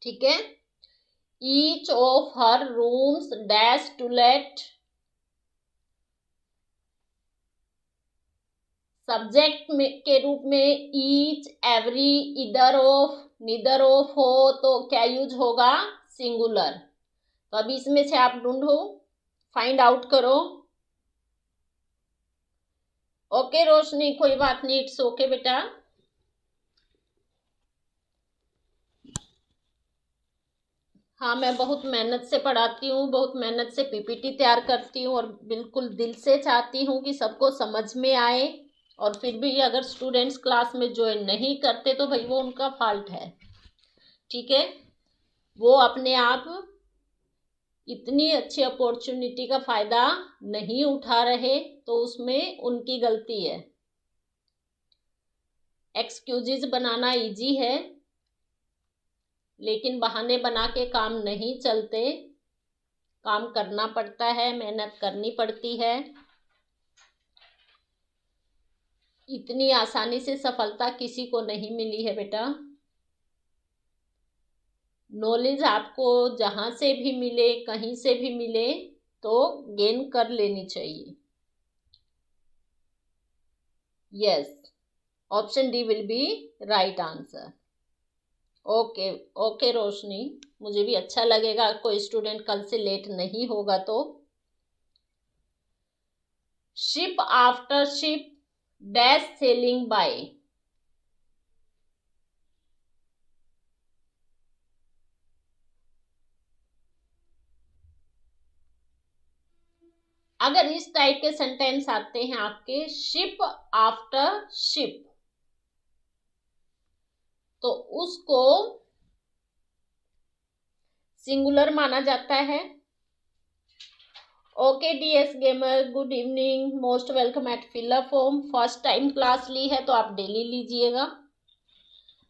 [SPEAKER 1] ठीक है। Each of her rooms dash to late, subject में के रूप में each, every, either of, neither of हो तो क्या यूज होगा? सिंगुलर। तो अभी इसमें से आप ढूंढो, फाइंड आउट करो। ओके रोशनी, कोई बात नहीं, इट्स ओके बेटा। हाँ, मैं बहुत मेहनत से पढ़ाती हूँ, बहुत मेहनत से पीपीटी तैयार करती हूँ और बिल्कुल दिल से चाहती हूँ कि सबको समझ में आए। और फिर भी अगर स्टूडेंट्स क्लास में ज्वाइन नहीं करते तो भाई वो उनका फॉल्ट है। ठीक है। वो अपने आप इतनी अच्छी अपॉर्चुनिटी का फायदा नहीं उठा रहे तो उसमें उनकी गलती है। एक्सक्यूजेज बनाना इजी है लेकिन बहाने बना के काम नहीं चलते, काम करना पड़ता है, मेहनत करनी पड़ती है। इतनी आसानी से सफलता किसी को नहीं मिली है बेटा। नॉलेज आपको जहां से भी मिले, कहीं से भी मिले तो गेन कर लेनी चाहिए। Yes, option D will be right answer. Okay okay Roshni, मुझे भी अच्छा लगेगा कोई स्टूडेंट कल से लेट नहीं होगा तो। Ship after ship dash sailing by, अगर इस टाइप के सेंटेंस आते हैं आपके शिप आफ्टर शिप तो उसको सिंगुलर माना जाता है। Okay DS gamer, good evening, most welcome at fill up form. First time class ली है तो आप डेली लीजिएगा।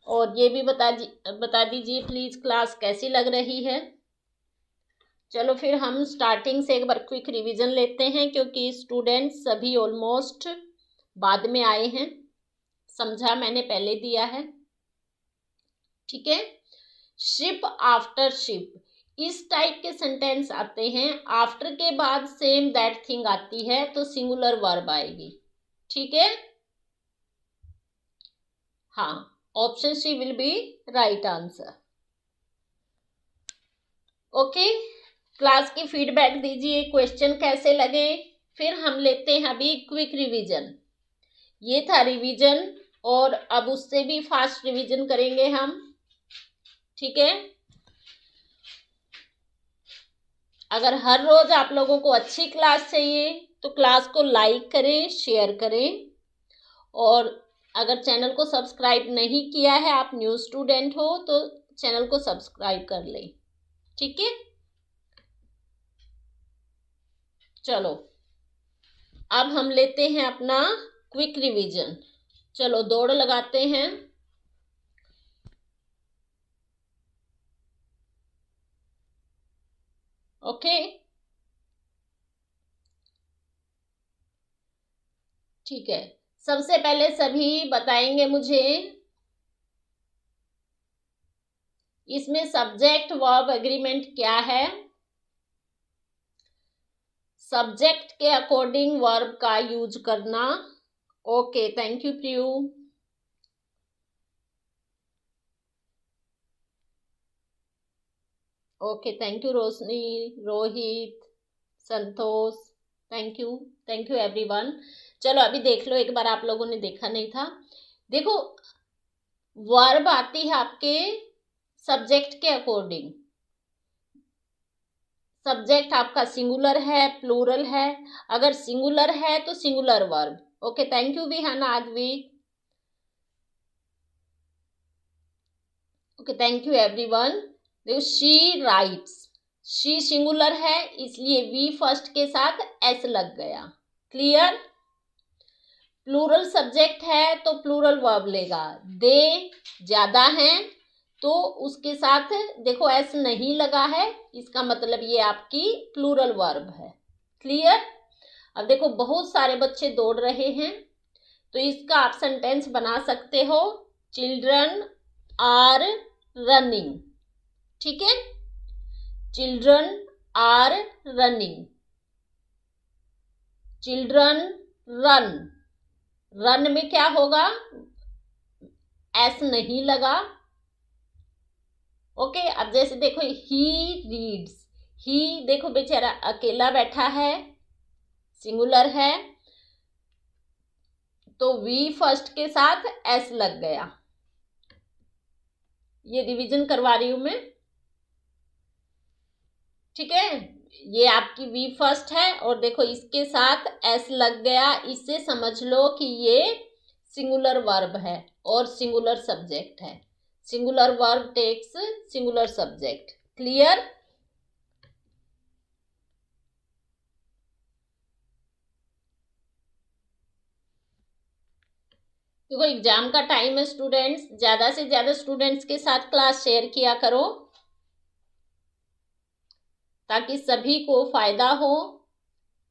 [SPEAKER 1] और ये भी बता दीजिए प्लीज क्लास कैसी लग रही है। चलो फिर हम स्टार्टिंग से एक बार क्विक रिवीजन लेते हैं क्योंकि स्टूडेंट्स सभी ऑलमोस्ट बाद में आए हैं। समझा मैंने पहले दिया है। ठीक है। शिप आफ्टर शिप, इस टाइप के सेंटेंस आते हैं, आफ्टर के बाद सेम दैट थिंग आती है तो सिंगुलर वर्ब आएगी। ठीक है। हाँ, option C will be right answer. Okay, class की फीडबैक दीजिए, क्वेश्चन कैसे लगे। फिर हम लेते हैं अभी क्विक रिवीजन। ये था रिवीजन और अब उससे भी फास्ट रिवीजन करेंगे हम, ठीक है। अगर हर रोज आप लोगों को अच्छी क्लास चाहिए तो क्लास को लाइक करें, शेयर करें, और अगर चैनल को सब्सक्राइब नहीं किया है, आप न्यू स्टूडेंट हो तो चैनल को सब्सक्राइब कर लें, ठीक है। चलो अब हम लेते हैं अपना क्विक रिवीजन। चलो दौड़ लगाते हैं। ओके, ठीक है। सबसे पहले सभी बताएंगे मुझे इसमें सब्जेक्ट वर्ब एग्रीमेंट क्या है। सब्जेक्ट के अकॉर्डिंग वर्ब का यूज करना। Okay, thank you Priyu. Okay, thank you Roshni, Rohit, Santosh, thank you everyone. चलो अभी देख लो, एक बार आप लोगों ने देखा नहीं था। देखो वर्ब आती है आपके सब्जेक्ट के अकॉर्डिंग। सब्जेक्ट आपका सिंगुलर है, प्लूरल है। अगर सिंगुलर है तो singular verb. Okay, thank you Vihana Aadvi. Okay, thank you everyone. देखो शी राइट्स, शी सिंगुलर है इसलिए वी फर्स्ट के साथ एस लग गया। क्लियर। प्लूरल सब्जेक्ट है तो प्लूरल वर्ब लेगा। दे ज्यादा हैं तो उसके साथ देखो एस नहीं लगा है, इसका मतलब ये आपकी प्लूरल वर्ब है। क्लियर। अब देखो बहुत सारे बच्चे दौड़ रहे हैं तो इसका आप सेंटेंस बना सकते हो, चिल्ड्रन आर रनिंग, ठीक है। Children are running, children run, run में क्या होगा, एस नहीं लगा। ओके, अब जैसे देखो ही रीड्स, ही देखो बेचारा अकेला बैठा है, सिंगुलर है तो वी फर्स्ट के साथ एस लग गया। ये रिवीजन करवा रही हूं मैं, ठीक है। ये आपकी वी फर्स्ट है और देखो इसके साथ एस लग गया, इससे समझ लो कि ये सिंगुलर वर्ब है और सिंगुलर सब्जेक्ट है। Singular verb takes singular subject. Clear. देखो एग्जाम का टाइम है स्टूडेंट्स, ज्यादा से ज्यादा स्टूडेंट्स के साथ क्लास शेयर किया करो ताकि सभी को फायदा हो,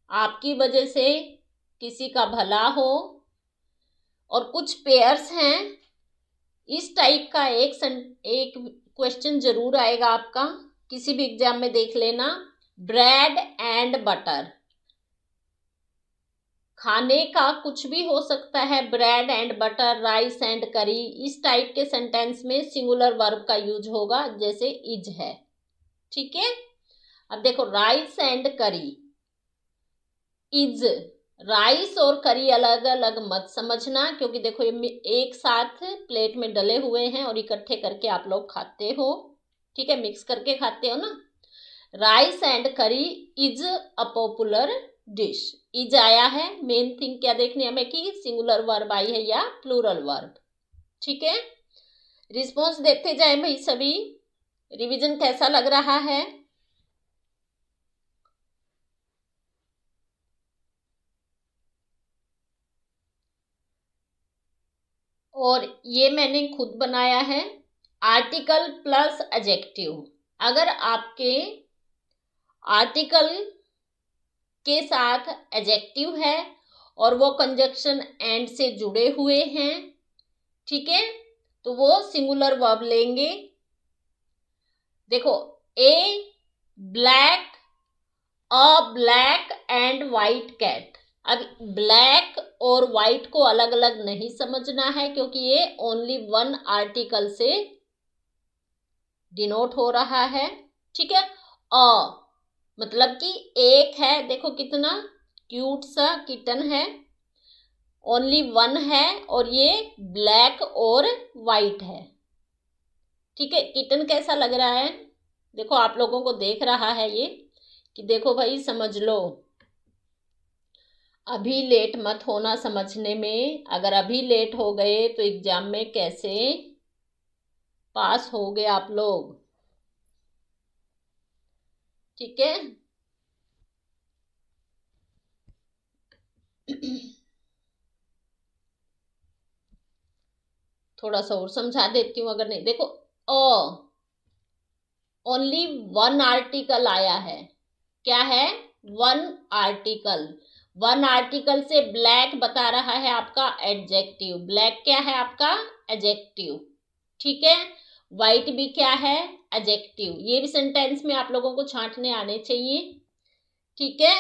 [SPEAKER 1] आपकी वजह से किसी का भला हो। और कुछ पेयर्स हैं, इस टाइप का एक क्वेश्चन जरूर आएगा आपका, किसी भी एग्जाम में देख लेना। ब्रेड एंड बटर, खाने का कुछ भी हो सकता है, bread and butter, rice and करी, इस टाइप के सेंटेंस में सिंगुलर वर्ब का यूज होगा, जैसे इज है, ठीक है। अब देखो राइस एंड करी, इज, राइस और करी अलग अलग मत समझना, क्योंकि देखो ये एक साथ प्लेट में डले हुए हैं और इकट्ठे करके आप लोग खाते हो, ठीक है, मिक्स करके खाते हो ना। राइस एंड करी is a popular dish. Is आया है, मेन थिंग क्या देखनी हमें कि सिंगुलर वर्ब आई है या प्लूरल वर्ब, ठीक है। रिस्पॉन्स देखते जाए भाई सभी, रिवीजन कैसा लग रहा है। और ये मैंने खुद बनाया है, आर्टिकल प्लस एडजेक्टिव। अगर आपके आर्टिकल के साथ एडजेक्टिव है और वो कंजक्शन एंड से जुड़े हुए हैं, ठीक है, तो वो सिंगुलर वर्ब लेंगे। देखो a black, a black and white cat. अब ब्लैक और वाइट को अलग अलग नहीं समझना है क्योंकि ये ओनली वन आर्टिकल से डिनोट हो रहा है, ठीक है। अ मतलब कि एक है, देखो कितना क्यूट सा किटन है, ओनली वन है और ये ब्लैक और वाइट है। ठीक है, किटन कैसा लग रहा है? देखो आप लोगों को देख रहा है ये कि देखो भाई समझ लो, अभी लेट मत होना समझने में। अगर अभी लेट हो गए तो एग्जाम में कैसे पास होगे आप लोग? ठीक है। थोड़ा सा और समझा देती हूँ अगर नहीं। देखो ओनली वन आर्टिकल आया है। क्या है? One article. वन आर्टिकल से ब्लैक बता रहा है आपका एडजेक्टिव। ब्लैक क्या है आपका? एडजेक्टिव। ठीक है। वाइट भी क्या है? एडजेक्टिव। ये भी सेंटेंस में आप लोगों को छांटने आने चाहिए। ठीक है।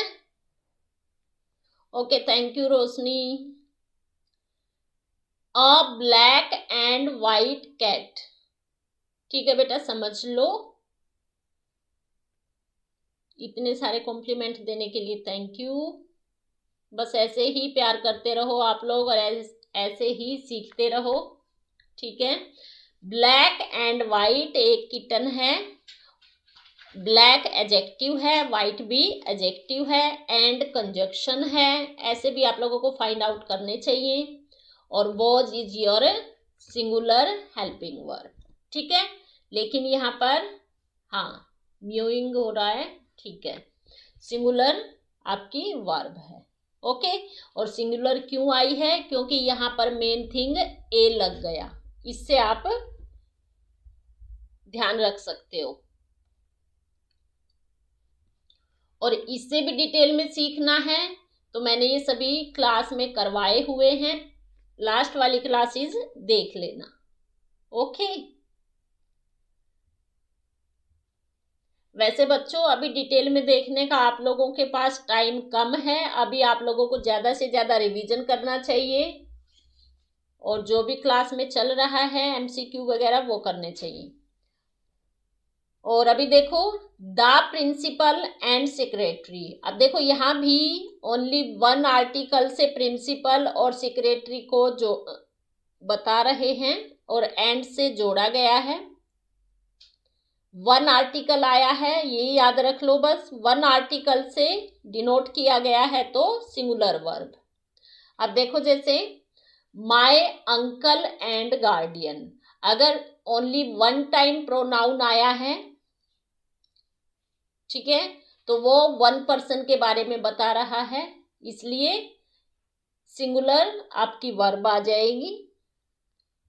[SPEAKER 1] Okay, thank you Roshni. A black and white cat. ठीक है बेटा, समझ लो। इतने सारे कॉम्प्लीमेंट देने के लिए थैंक यू। बस ऐसे ही प्यार करते रहो आप लोग और ऐसे ही सीखते रहो। ठीक है। ब्लैक एंड वाइट एक किटन है। ब्लैक एडजेक्टिव है, वाइट भी एडजेक्टिव है, एंड कंजक्शन है। ऐसे भी आप लोगों को फाइंड आउट करने चाहिए। और was is your singular helping verb. ठीक है। लेकिन यहाँ पर हाँ म्यूइंग हो रहा है। ठीक है, सिंगुलर आपकी वर्ब है। ओके। और सिंगुलर क्यों आई है? क्योंकि यहाँ पर मेन थिंग ए लग गया। इससे आप ध्यान रख सकते हो। और इससे भी डिटेल में सीखना है तो मैंने ये सभी क्लास में करवाए हुए हैं। लास्ट वाली क्लासेस देख लेना। ओके। वैसे बच्चों अभी डिटेल में देखने का आप लोगों के पास टाइम कम है। अभी आप लोगों को ज्यादा से ज्यादा रिवीजन करना चाहिए और जो भी क्लास में चल रहा है एमसीक्यू वगैरह वो करने चाहिए। और अभी देखो द प्रिंसिपल एंड सेक्रेटरी। अब देखो यहाँ भी ओनली वन आर्टिकल से प्रिंसिपल और सेक्रेटरी को जो बता रहे हैं और एंड से जोड़ा गया है। वन आर्टिकल आया है, यही याद रख लो बस। वन आर्टिकल से डिनोट किया गया है तो सिंगुलर वर्ब। अब देखो जैसे माय अंकल एंड गार्डियन, अगर ओनली वन टाइम प्रोनाउन आया है, ठीक है, तो वो वन पर्सन के बारे में बता रहा है, इसलिए सिंगुलर आपकी वर्ब आ जाएगी।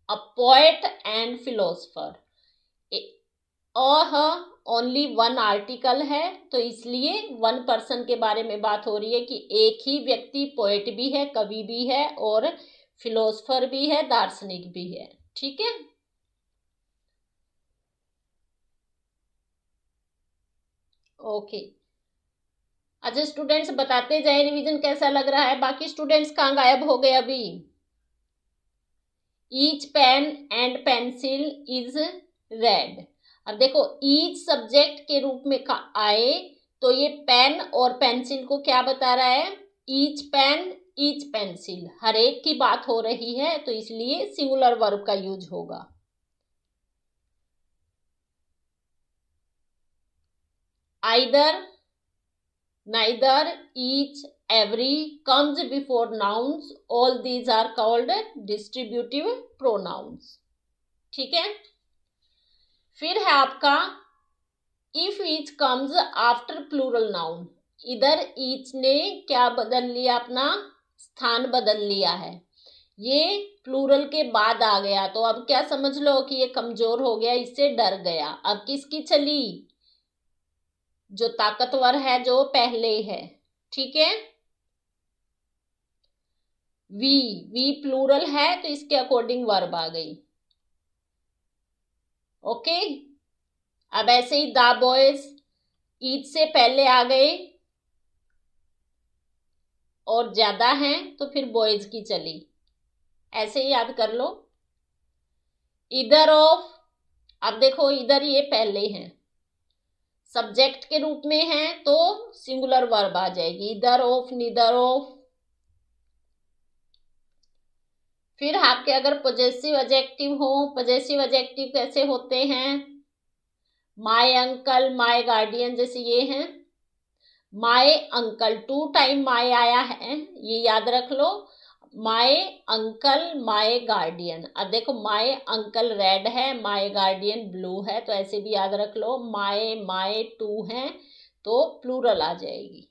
[SPEAKER 1] A poet and philosopher, only one article है तो इसलिए वन पर्सन के बारे में बात हो रही है कि एक ही व्यक्ति पोएट भी है, कवि भी है और फिलोसफर भी है, दार्शनिक भी है। ठीक है। ओके। अच्छा स्टूडेंट्स बताते जाए रिवीजन कैसा लग रहा है। बाकी स्टूडेंट्स कहाँ गायब हो गए अभी? Each pen and pencil is red. अब देखो ईच सब्जेक्ट के रूप में आए तो ये पेन और पेंसिल को क्या बता रहा है? ईच पेन ईच पेंसिल, हर एक की बात हो रही है तो इसलिए सिंगुलर वर्ब का यूज होगा। Either, neither, each, every comes before nouns. All these are called distributive pronouns. ठीक है। फिर है आपका if each comes after plural noun। इधर each ने क्या बदल लिया? अपना स्थान बदल लिया है। ये प्लूरल के बाद आ गया तो अब क्या समझ लो कि ये कमजोर हो गया, इससे डर गया। अब किसकी चली? जो ताकतवर है, जो पहले है। ठीक है। वी प्लूरल है तो इसके अकॉर्डिंग वर्ब आ गई। ओके। अब ऐसे ही द बॉयज ईच से पहले आ गए और ज्यादा हैं तो फिर बॉयज की चली। ऐसे ही याद कर लो। इधर ऑफ, अब देखो इधर ये पहले हैं, सब्जेक्ट के रूप में है तो सिंगुलर वर्ब आ जाएगी। इधर ऑफ, नीदर ऑफ, फिर आपके अगर पॉजेसिव एडजेक्टिव हो, पॉजेसिव एडजेक्टिव कैसे होते हैं? माय अंकल, माय गार्डियन, जैसे ये हैं माय अंकल, 2 टाइम माय आया है, ये याद रख लो। My uncle, my guardian. अब देखो माय अंकल रेड है, माय गार्डियन ब्लू है, तो ऐसे भी याद रख लो। माय माय 2 है तो प्लूरल आ जाएगी।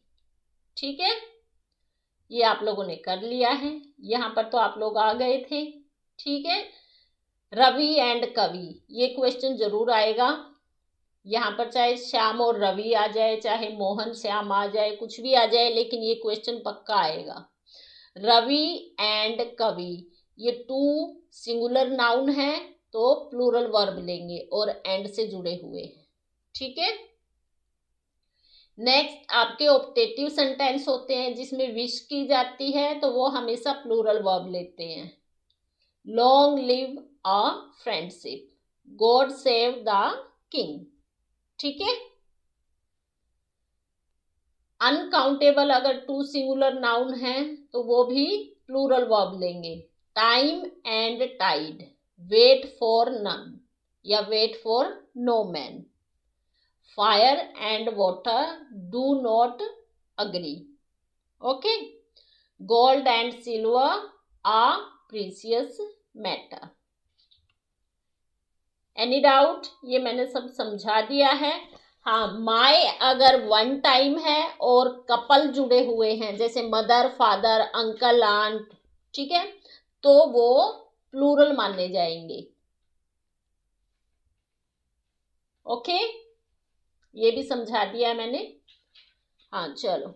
[SPEAKER 1] ठीक है, ये आप लोगों ने कर लिया है। यहाँ पर तो आप लोग आ गए थे। ठीक है, रवि एंड कवि, ये क्वेश्चन जरूर आएगा। यहाँ पर चाहे श्याम और रवि आ जाए, चाहे मोहन श्याम आ जाए, कुछ भी आ जाए, लेकिन ये क्वेश्चन पक्का आएगा। रवि एंड कवि, ये 2 सिंगुलर नाउन है तो प्लूरल वर्ब लेंगे और एंड से जुड़े हुए हैं। ठीक है, नेक्स्ट आपके ऑप्टेटिव सेंटेंस होते हैं जिसमें विश की जाती है, तो वो हमेशा प्लूरल वर्ब लेते हैं। Long live a friendship, God save the king. ठीक है, अनकाउंटेबल अगर 2 सिंगुलर नाउन है तो वो भी प्लूरल वर्ब लेंगे। Time and tide, wait for none या wait for no man. Fire and water, do not agree. Okay, gold and silver, a precious matter. Any doubt? ये मैंने सब समझा दिया है। हाँ, माय अगर 1 टाइम है और कपल जुड़े हुए हैं, जैसे मदर फादर अंकल आंट, ठीक है, तो वो प्लूरल माने जाएंगे। ओके, ये भी समझा दिया मैंने। हाँ चलो,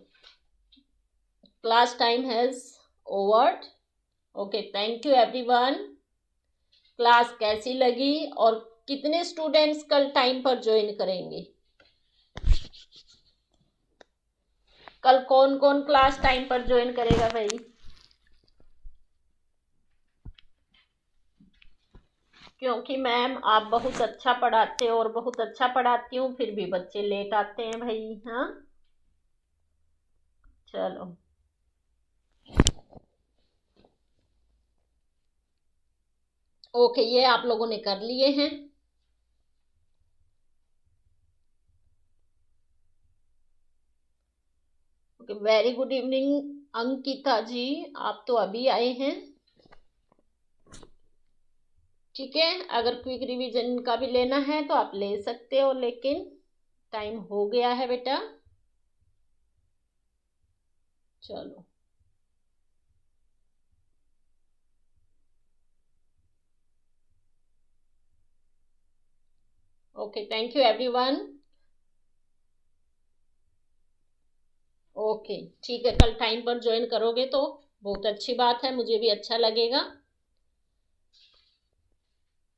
[SPEAKER 1] class time has overed. Okay, thank you everyone. Class कैसी लगी और कितने स्टूडेंट्स कल टाइम पर ज्वाइन करेंगे? कल कौन कौन क्लास टाइम पर ज्वाइन करेगा भाई? क्योंकि मैम आप बहुत अच्छा पढ़ाते हो और बहुत अच्छा पढ़ाती हूँ, फिर भी बच्चे लेट आते हैं भाई। हाँ चलो, ओके, ये आप लोगों ने कर लिए हैं। Okay, very good evening Ankita ji, आप तो अभी आए हैं। ठीक है, अगर क्विक रिवीजन का भी लेना है तो आप ले सकते हो, लेकिन टाइम हो गया है बेटा। चलो, okay, thank you everyone. Okay, ठीक है, कल टाइम पर ज्वाइन करोगे तो बहुत अच्छी बात है, मुझे भी अच्छा लगेगा।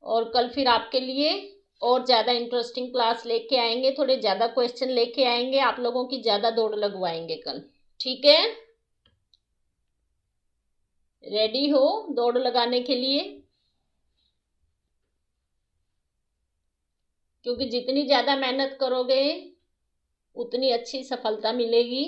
[SPEAKER 1] और कल फिर आपके लिए और ज़्यादा इंटरेस्टिंग क्लास लेके आएंगे, थोड़े ज़्यादा क्वेश्चन लेके आएंगे, आप लोगों की ज़्यादा दौड़ लगवाएंगे कल। ठीक है, रेडी हो दौड़ लगाने के लिए? क्योंकि जितनी ज़्यादा मेहनत करोगे उतनी अच्छी सफलता मिलेगी।